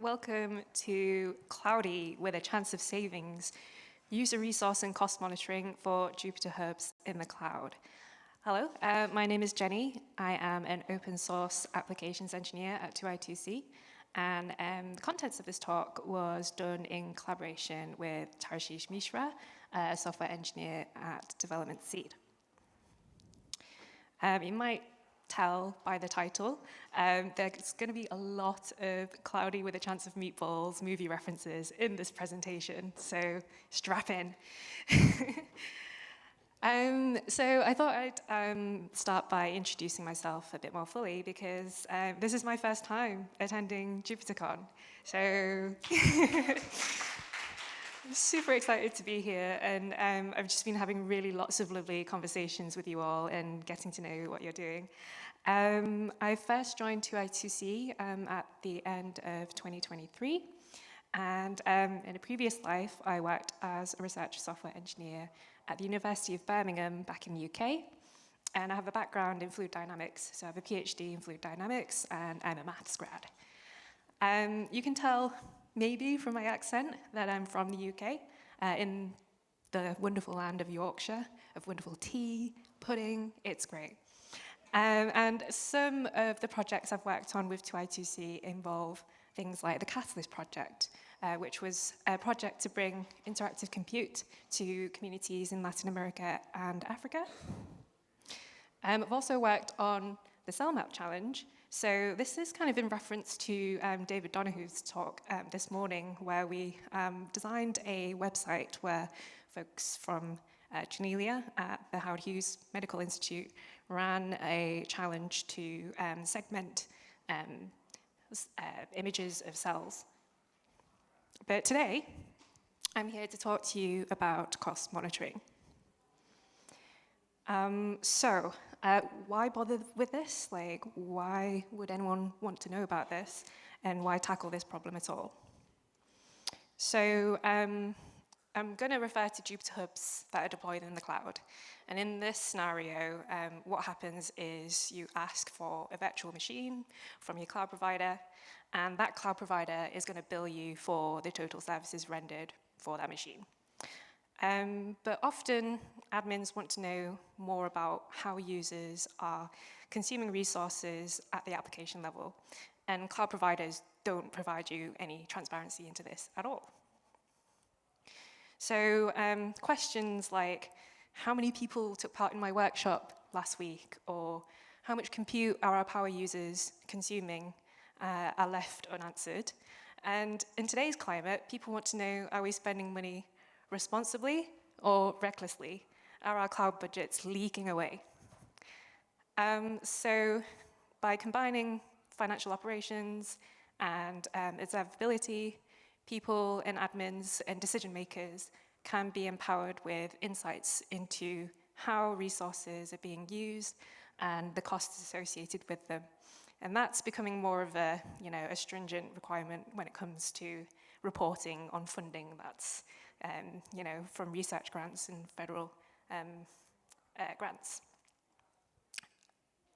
welcome to Cloudy with a Chance of Savings, User Resource and Cost Monitoring for JupyterHubs in the Cloud. Hello, my name is Jenny. I am an open source applications engineer at 2i2c, and the contents of this talk was done in collaboration with Tarashish Mishra, a software engineer at Development Seed. You might tell by the title, there's going to be a lot of Cloudy with a Chance of Meatballs movie references in this presentation, so strap in. So I thought I'd start by introducing myself a bit more fully because this is my first time attending JupyterCon. So I'm super excited to be here, and I've just been having really lots of lovely conversations with you all and getting to know what you're doing. I first joined 2i2c at the end of 2023, and in a previous life, I worked as a research software engineer at the University of Birmingham back in the UK, and I have a background in fluid dynamics, so I have a PhD in fluid dynamics, and I'm a maths grad. You can tell maybe from my accent that I'm from the UK, in the wonderful land of Yorkshire, of wonderful tea, pudding, it's great. And some of the projects I've worked on with 2i2c involve things like the Catalyst project, which was a project to bring interactive compute to communities in Latin America and Africa. I've also worked on the Cell Map Challenge. So this is kind of in reference to David Donahue's talk this morning, where we designed a website where folks from Genelia at the Howard Hughes Medical Institute ran a challenge to segment images of cells. But today, I'm here to talk to you about cost monitoring. Why bother with this? Like, why would anyone want to know about this? And why tackle this problem at all? So I'm going to refer to JupyterHubs that are deployed in the cloud. And in this scenario, what happens is you ask for a virtual machine from your cloud provider, and that cloud provider is going to bill you for the total services rendered for that machine. But often, admins want to know more about how users are consuming resources at the application level, and cloud providers don't provide you any transparency into this at all. So questions like, how many people took part in my workshop last week, or how much compute are our power users consuming, are left unanswered. And in today's climate, people want to know, are we spending money responsibly or recklessly? Are our cloud budgets leaking away? So by combining financial operations and observability, people and admins and decision makers can be empowered with insights into how resources are being used and the costs associated with them. And that's becoming more of a, a stringent requirement when it comes to reporting on funding that's, from research grants and federal grants.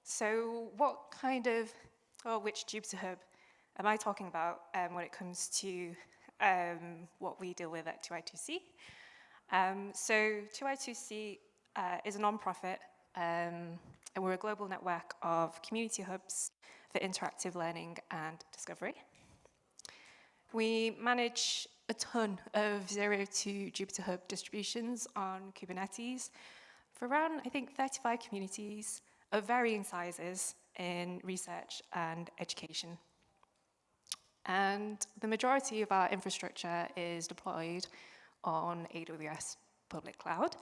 So what kind of, or which JupyterHub am I talking about when it comes to what we deal with at 2i2c? So 2i2c is a non-profit, and we're a global network of community hubs for interactive learning and discovery. We manage a ton of 0 to JupyterHub distributions on Kubernetes for around, I think, 35 communities of varying sizes in research and education. And the majority of our infrastructure is deployed on AWS public cloud.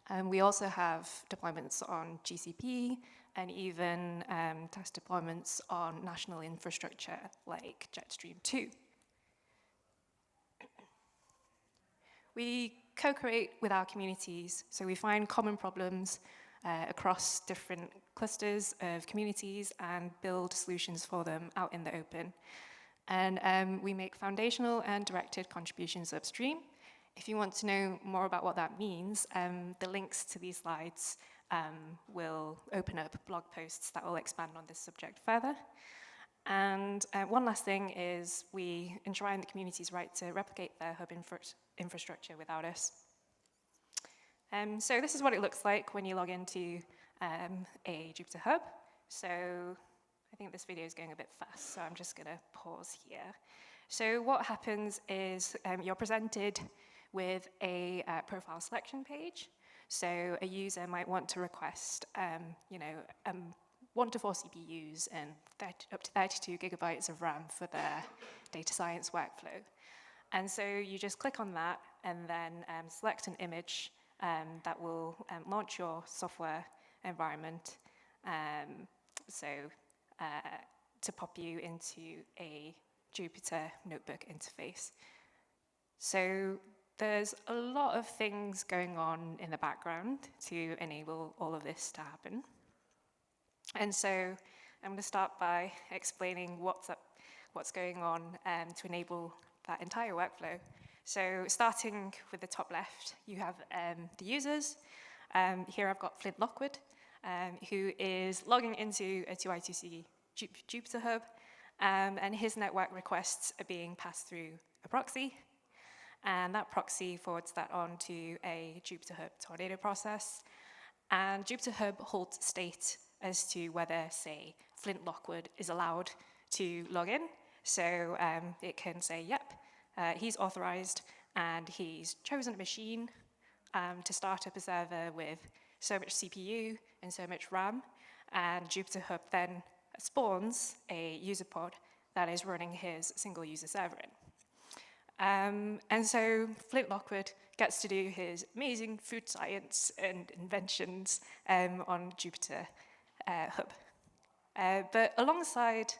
And we also have deployments on GCP and even test deployments on national infrastructure like Jetstream 2. We co-create with our communities, so we find common problems across different clusters of communities and build solutions for them out in the open. And we make foundational and directed contributions upstream. If you want to know more about what that means, the links to these slides will open up blog posts that will expand on this subject further. And one last thing is we enshrine the community's right to replicate their hub infrastructure without us. So this is what it looks like when you log into a JupyterHub. So I think this video is going a bit fast, so I'm just going to pause here. So what happens is you're presented with a profile selection page. So a user might want to request, 1 to 4 CPUs and up to 32 gigabytes of RAM for their data science workflow. And so you just click on that and then select an image that will launch your software environment to pop you into a Jupyter notebook interface. So there's a lot of things going on in the background to enable all of this to happen. And so I'm going to start by explaining what's going on to enable that entire workflow. So starting with the top left, you have the users. Here I've got Flint Lockwood, who is logging into a 2I2C JupyterHub, and his network requests are being passed through a proxy, and that proxy forwards that on to a JupyterHub Tornado process, and JupyterHub holds state as to whether, say, Flint Lockwood is allowed to log in. So it can say, yep, he's authorized, and he's chosen a machine to start up a server with so much CPU and so much RAM, and JupyterHub then spawns a user pod that is running his single user server in. And so Flint Lockwood gets to do his amazing food science and inventions on JupyterHub. But alongside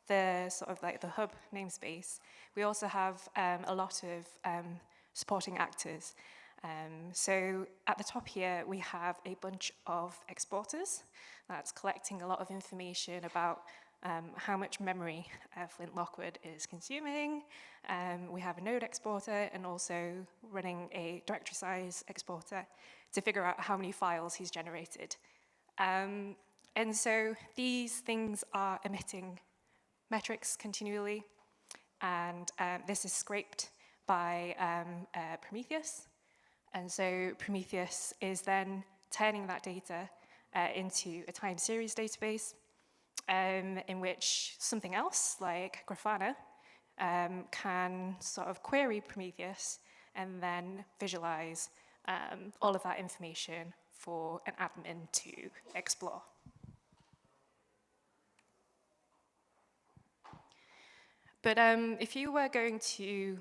the sort of like the hub namespace, we also have a lot of supporting actors. So at the top here, we have a bunch of exporters that's collecting a lot of information about how much memory Flint Lockwood is consuming. We have a node exporter and also running a directory size exporter to figure out how many files he's generated. And so these things are emitting metrics continually, and this is scraped by Prometheus. And so Prometheus is then turning that data into a time series database in which something else, like Grafana, can sort of query Prometheus and then visualize all of that information for an admin to explore. But if you were going to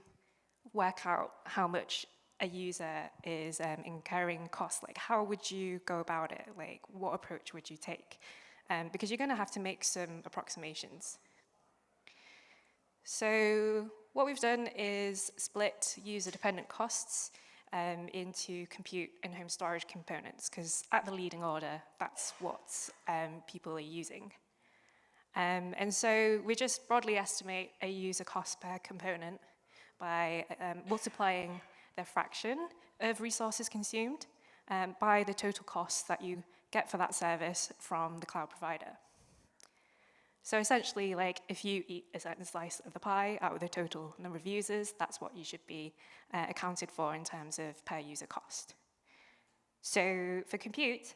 work out how much a user is incurring costs, like how would you go about it? Like what approach would you take? Because you're going to have to make some approximations. So what we've done is split user-dependent costs into compute and home storage components, because at the leading order, that's what people are using. And so we just broadly estimate a user cost per component by multiplying the fraction of resources consumed by the total cost that you get for that service from the cloud provider. So essentially, like if you eat a certain slice of the pie out of the total number of users, that's what you should be accounted for in terms of per user cost. So for compute,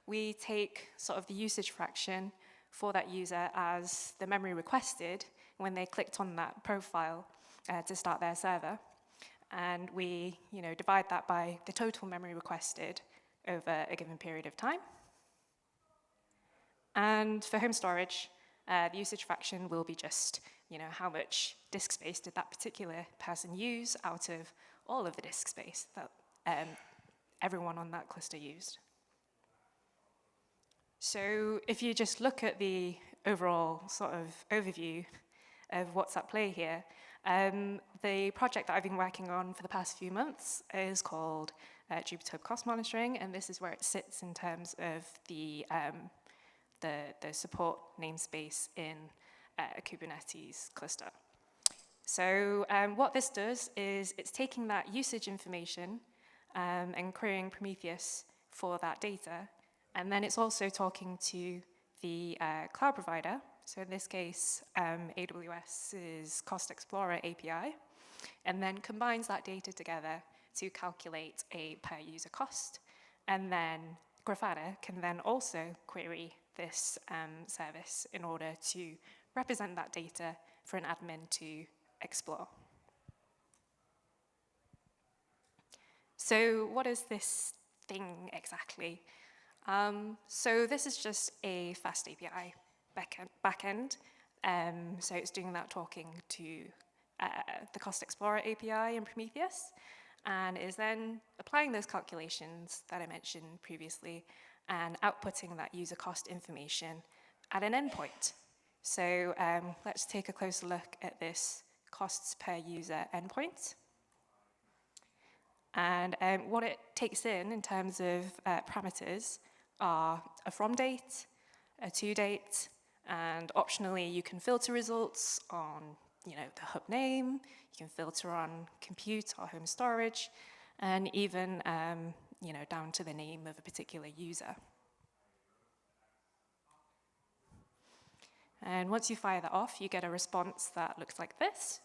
we take sort of the usage fraction for that user as the memory requested when they clicked on that profile to start their server. And we divide that by the total memory requested over a given period of time. And for home storage, the usage fraction will be just how much disk space did that particular person use out of all of the disk space that everyone on that cluster used. So if you just look at the overall sort of overview of what's at play here, the project that I've been working on for the past few months is called JupyterHub Cost Monitoring, and this is where it sits in terms of the support namespace in a Kubernetes cluster. So what this does is it's taking that usage information and querying Prometheus for that data, and then it's also talking to the cloud provider, So in this case, AWS's Cost Explorer API, and then combines that data together to calculate a per user cost. And then Grafana can then also query this service in order to represent that data for an admin to explore. So what is this thing exactly? So this is just a fast API backend. So it's doing that talking to the Cost Explorer API in Prometheus, and is then applying those calculations that I mentioned previously and outputting that user cost information at an endpoint. So let's take a closer look at this costs per user endpoint. And what it takes in terms of parameters are a from date, a to date, and optionally you can filter results on the hub name, you can filter on compute or home storage, and even down to the name of a particular user. And once you fire that off, you get a response that looks like this.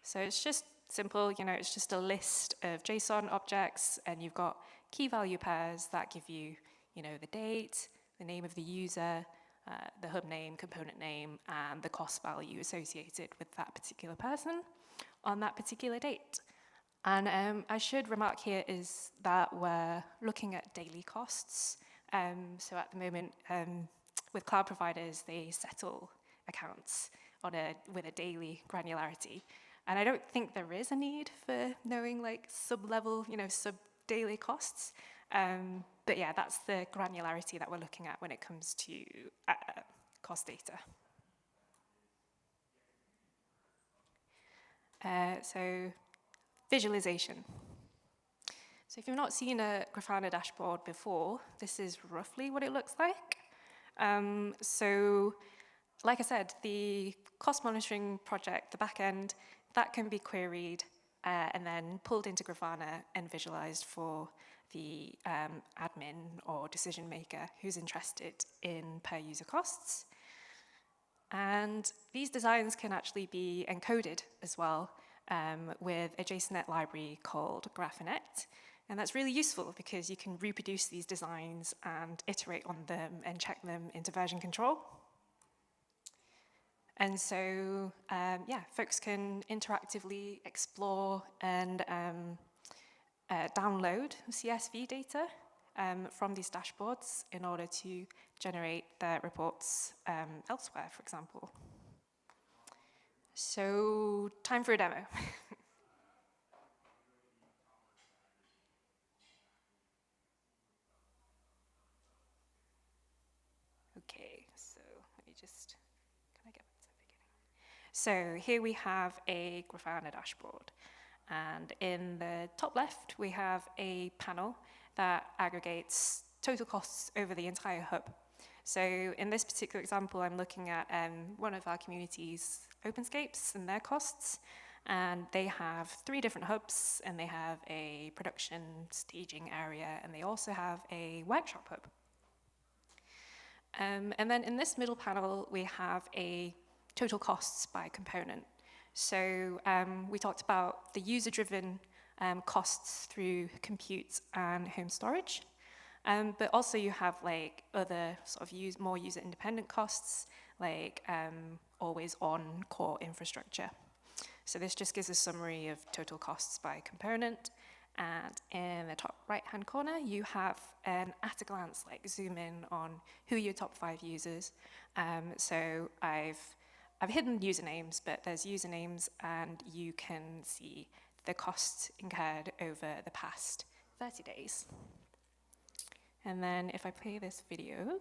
So it's just simple, it's just a list of JSON objects, and you've got key value pairs that give you, the date, the name of the user, the hub name, component name, and the cost value associated with that particular person on that particular date. And I should remark here is that we're looking at daily costs. So at the moment, with cloud providers, they settle accounts with a daily granularity. And I don't think there is a need for knowing sub-level, sub-daily costs. But yeah, that's the granularity that we're looking at when it comes to cost data. So visualization. So if you've not seen a Grafana dashboard before, this is roughly what it looks like. So like I said, the cost monitoring project, the backend, that can be queried and then pulled into Grafana and visualized for the admin or decision maker who's interested in per user costs. And these designs can actually be encoded as well with a JSONet library called Graphonet. And that's really useful because you can reproduce these designs and iterate on them and check them into version control. And so, folks can interactively explore and download CSV data from these dashboards in order to generate their reports elsewhere, for example. So, time for a demo. Okay, so let me just, can I get back to the beginning? So here we have a Grafana dashboard. And in the top left, we have a panel that aggregates total costs over the entire hub. So in this particular example, I'm looking at one of our community's OpenScapes and their costs. And they have 3 different hubs, and they have a production staging area, and they also have a workshop hub. And then in this middle panel, we have a total costs by component. So we talked about the user-driven costs through compute and home storage. But also you have other sort of more user-independent costs, always on core infrastructure. So this just gives a summary of total costs by component. And in the top right-hand corner, you have an at-a-glance zoom in on who are your top 5 users. So I've hidden usernames, but there's usernames, and you can see the costs incurred over the past 30 days. And then if I play this video,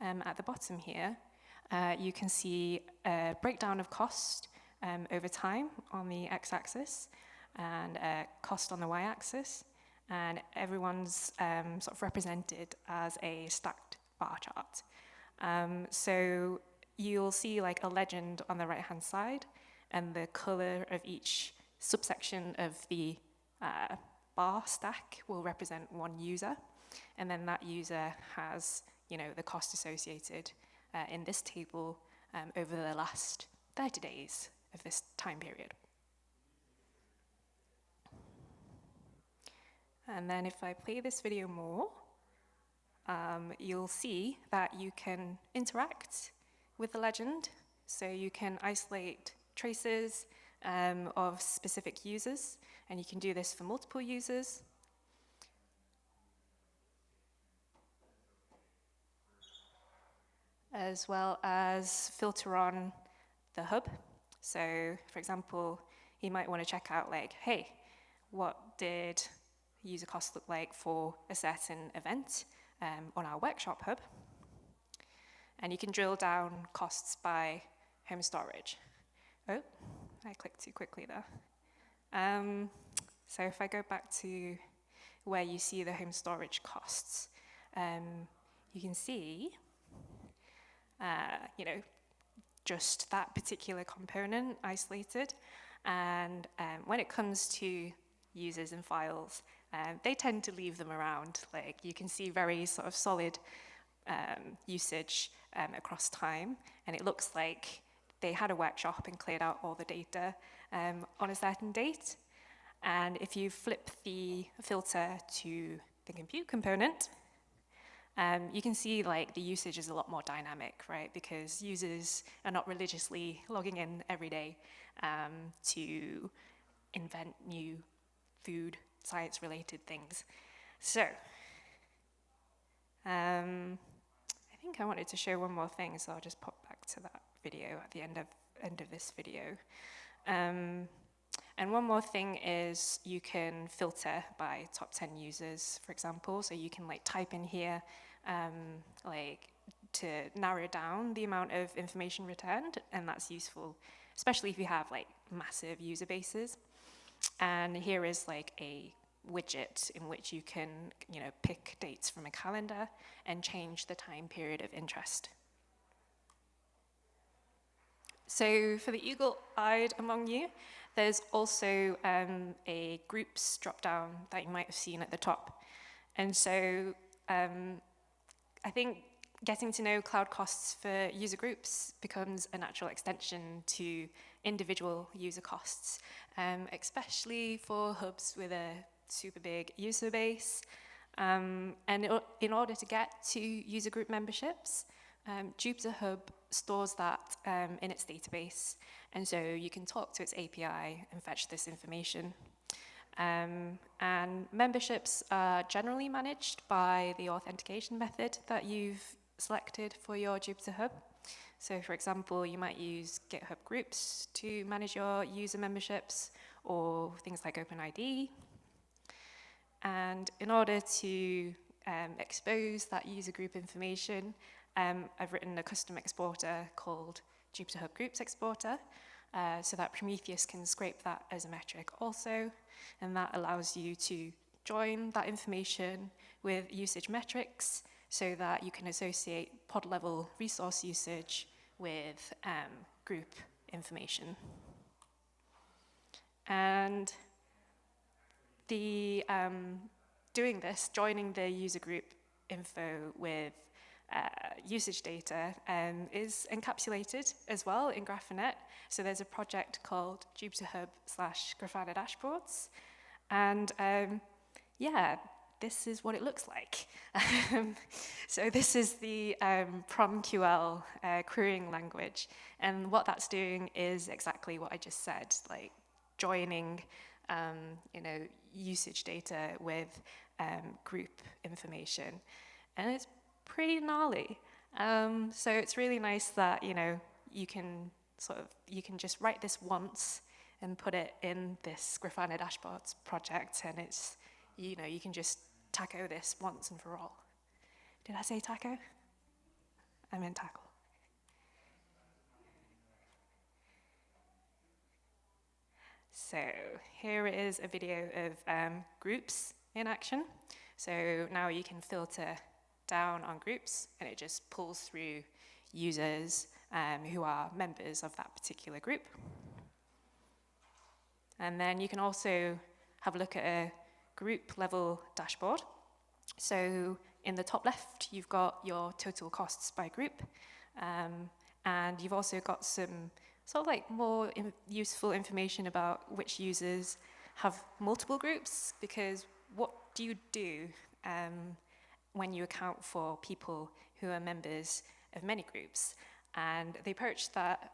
at the bottom here, you can see a breakdown of cost over time on the x-axis, and cost on the y-axis, and everyone's sort of represented as a stacked bar chart. So you'll see a legend on the right-hand side, and the color of each subsection of the bar stack will represent one user, and then that user has the cost associated in this table over the last 30 days of this time period. And then if I play this video more, you'll see that you can interact with the legend. So you can isolate traces of specific users, and you can do this for multiple users. As well as filter on the hub. So for example, you might want to check out like, hey, what did user cost look like for a certain event on our workshop hub? And you can drill down costs by home storage. Oh, I clicked too quickly there. So if I go back to where you see the home storage costs, you can see just that particular component isolated. And when it comes to users and files, they tend to leave them around. Like you can see very sort of solid usage across time, and it looks like they had a workshop and cleared out all the data on a certain date. And if you flip the filter to the compute component, you can see like the usage is a lot more dynamic, right? Because users are not religiously logging in every day to invent new food science-related things. So, I think I wanted to show one more thing, so I'll just pop back to that video at the end of this video. And one more thing is you can filter by top 10 users, for example. So you can like type in here like to narrow down the amount of information returned, and that's useful, especially if you have like massive user bases. And here is like a widget in which you can, pick dates from a calendar and change the time period of interest. So for the eagle-eyed among you, there's also a groups drop-down that you might have seen at the top. And so I think getting to know cloud costs for user groups becomes a natural extension to individual user costs, especially for hubs with a super big user base. And in order to get to user group memberships, JupyterHub stores that in its database, and so you can talk to its API and fetch this information. And memberships are generally managed by the authentication method that you've selected for your JupyterHub. So for example, you might use GitHub groups to manage your user memberships, or things like OpenID. And in order to expose that user group information, I've written a custom exporter called JupyterHub Groups Exporter, so that Prometheus can scrape that as a metric also, and that allows you to join that information with usage metrics so that you can associate pod level resource usage with group information. And the doing this, joining the user group info with usage data is encapsulated as well in Graphonet. So there's a project called JupyterHub/Grafana Dashboards. And yeah, this is what it looks like. So this is the PromQL querying language. And what that's doing is exactly what I just said, like joining usage data with group information. And it's pretty gnarly. So it's really nice that you can just write this once and put it in this Grafana Dashboards project, and it's you can just taco this once and for all. Did I say taco? I meant tackle. So here is a video of groups in action. So now you can filter down on groups, and it just pulls through users who are members of that particular group. And then you can also have a look at a group level dashboard. So in the top left, you've got your total costs by group. And you've also got some sort of like more useful information about which users have multiple groups, because what do you do when you account for people who are members of many groups? And the approach that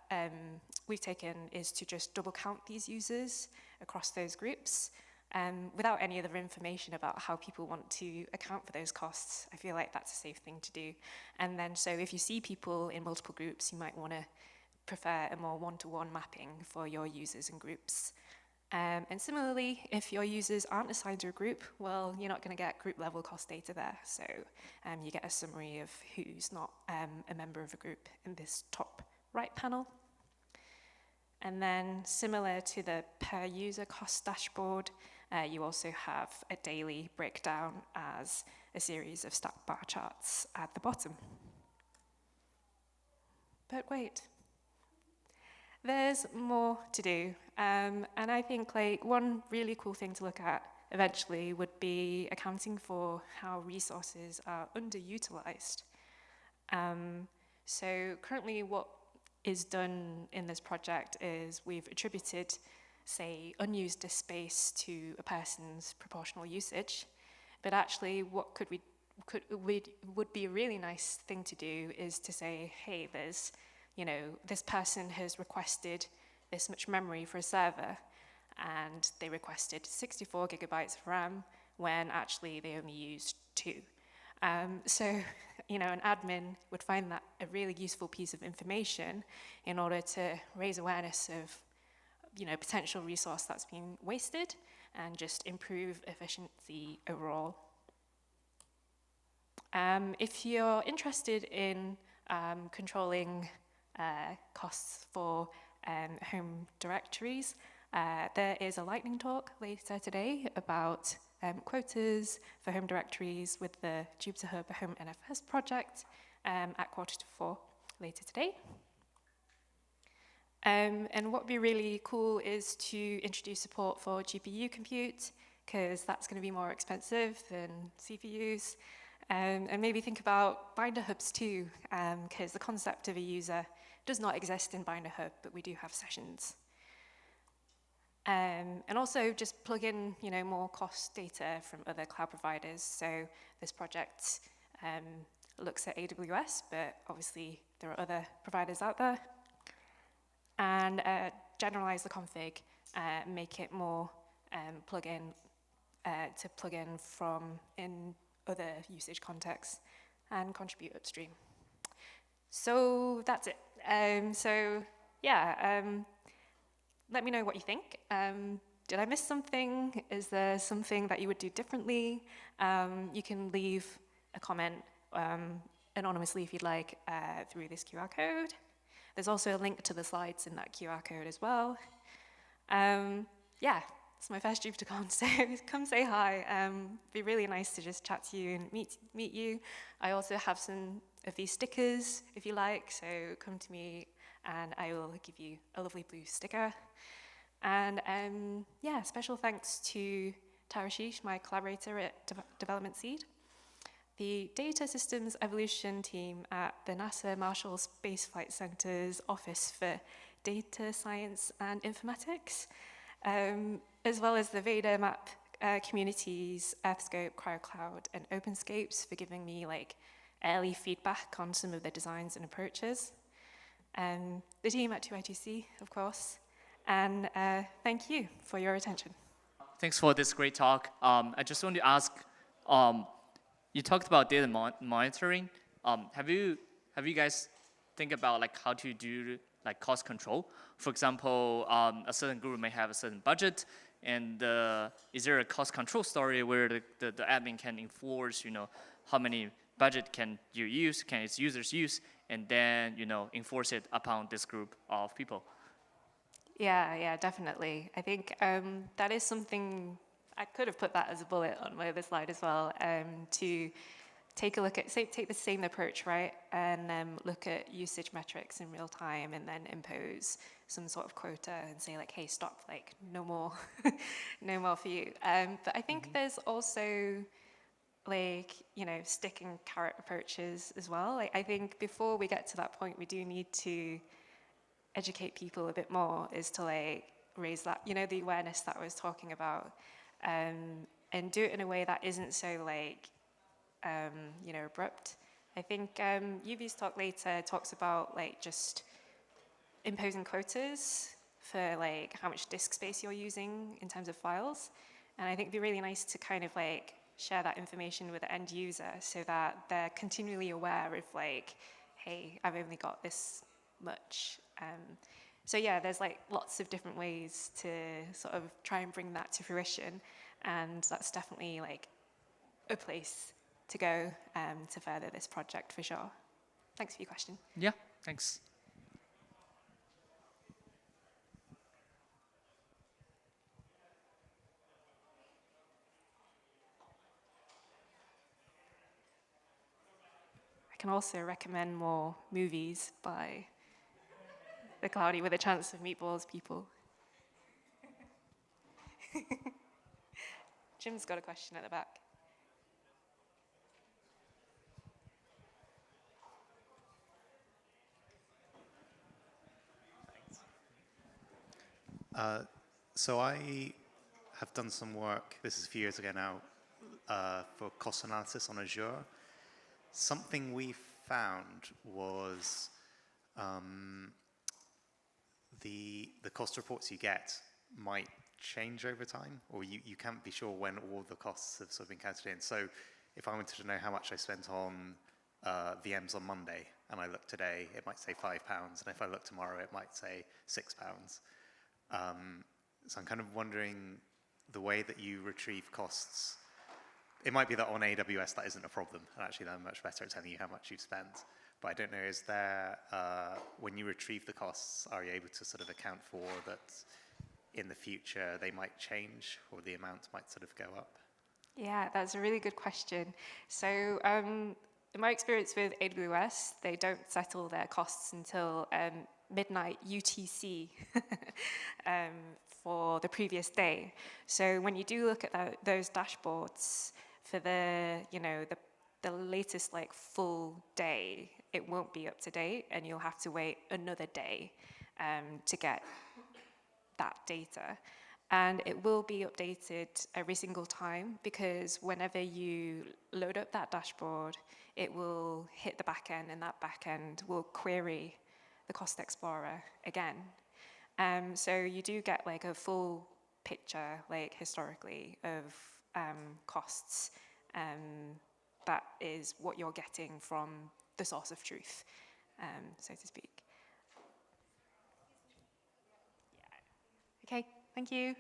we've taken is to just double count these users across those groups without any other information about how people want to account for those costs. I feel like that's a safe thing to do. And then so if you see people in multiple groups, you might want to prefer a more one-to-one mapping for your users and groups. And similarly, if your users aren't assigned to a group, well, you're not going to get group level cost data there. So you get a summary of who's not a member of a group in this top right panel. And then similar to the per user cost dashboard, you also have a daily breakdown as a series of stacked bar charts at the bottom. But wait. There's more to do, and I think like one really cool thing to look at eventually would be accounting for how resources are underutilized. So currently what is done in this project is we've attributed, say, unused disk space to a person's proportional usage, but actually what would be a really nice thing to do is to say, hey, there's this person has requested this much memory for a server, and they requested 64 gigabytes of RAM when actually they only used 2. So, an admin would find that a really useful piece of information in order to raise awareness of, potential resource that's been wasted and just improve efficiency overall. If you're interested in controlling costs for home directories, there is a lightning talk later today about quotas for home directories with the JupyterHub Home NFS project at 3:45 later today. And what would be really cool is to introduce support for GPU compute, because that's going to be more expensive than CPUs. And maybe think about binder hubs too, because the concept of a user does not exist in binder hub, but we do have sessions. And also just plug in, more cost data from other cloud providers. So this project looks at AWS, but obviously there are other providers out there. And generalize the config, make it more plug-in to plug in from in other usage contexts, and contribute upstream. So that's it. Let me know what you think. Did I miss something? Is there something that you would do differently? You can leave a comment anonymously if you'd like through this QR code. There's also a link to the slides in that QR code as well. It's my first JupyterCon, so come say hi. It'd be really nice to just chat to you and meet you. I also have some of these stickers if you like, so come to me and I will give you a lovely blue sticker. And special thanks to Tarashish, my collaborator at Development Seed, the Data Systems Evolution team at the NASA Marshall Space Flight Center's Office for Data Science and Informatics, as well as the Veda Map communities, Earthscope, CryoCloud, and OpenScapes for giving me early feedback on some of the designs and approaches. The team at 2ITC, of course, and thank you for your attention. Thanks for this great talk. I just want to ask, you talked about data monitoring. Have you guys think about how to do cost control? For example, a certain group may have a certain budget, and is there a cost control story where the admin can enforce, how many budget can its users use, and then enforce it upon this group of people? Yeah, definitely. I think that is something, I could have put that as a bullet on my other slide as well, to take a look at, take the same approach, right? And then look at usage metrics in real time and then impose some sort of quota and say hey, stop, no more, no more for you. But I think there's also like, stick and carrot approaches as well. Like, I think before we get to that point, we do need to educate people a bit more as to like raise that, the awareness that I was talking about, and do it in a way that isn't so like, abrupt. I think Yuvi's talk later talks about like just imposing quotas for like how much disk space you're using in terms of files. And I think it'd be really nice to kind of like share that information with the end user so that they're continually aware of like, hey, I've only got this much. So yeah, there's like lots of different ways to sort of try and bring that to fruition. And that's definitely like a place to go to further this project for sure. Thanks for your question. Yeah, thanks. I can also recommend more movies by the Cloudy with a Chance of Meatballs people. Jim's got a question at the back. So I have done some work, this is a few years ago now, for cost analysis on Azure. Something we found was the cost reports you get might change over time, or you can't be sure when all the costs have sort of been counted in. So if I wanted to know how much I spent on VMs on Monday, and I look today, it might say £5, and if I look tomorrow, it might say £6. So I'm kind of wondering the way that you retrieve costs. It might be that on AWS that isn't a problem, and actually they're much better at telling you how much you've spent. But I don't know, is there, when you retrieve the costs, are you able to sort of account for that in the future they might change, or the amount might sort of go up? Yeah, that's a really good question. So in my experience with AWS, they don't settle their costs until midnight UTC for the previous day. So when you do look at those dashboards for the latest like full day, it won't be up to date, and you'll have to wait another day to get that data. And it will be updated every single time, because whenever you load up that dashboard, it will hit the back end, and that back end will query the Cost Explorer again. So you do get like a full picture, like historically, of costs. That is what you're getting from the source of truth, so to speak. Yeah. Okay, thank you.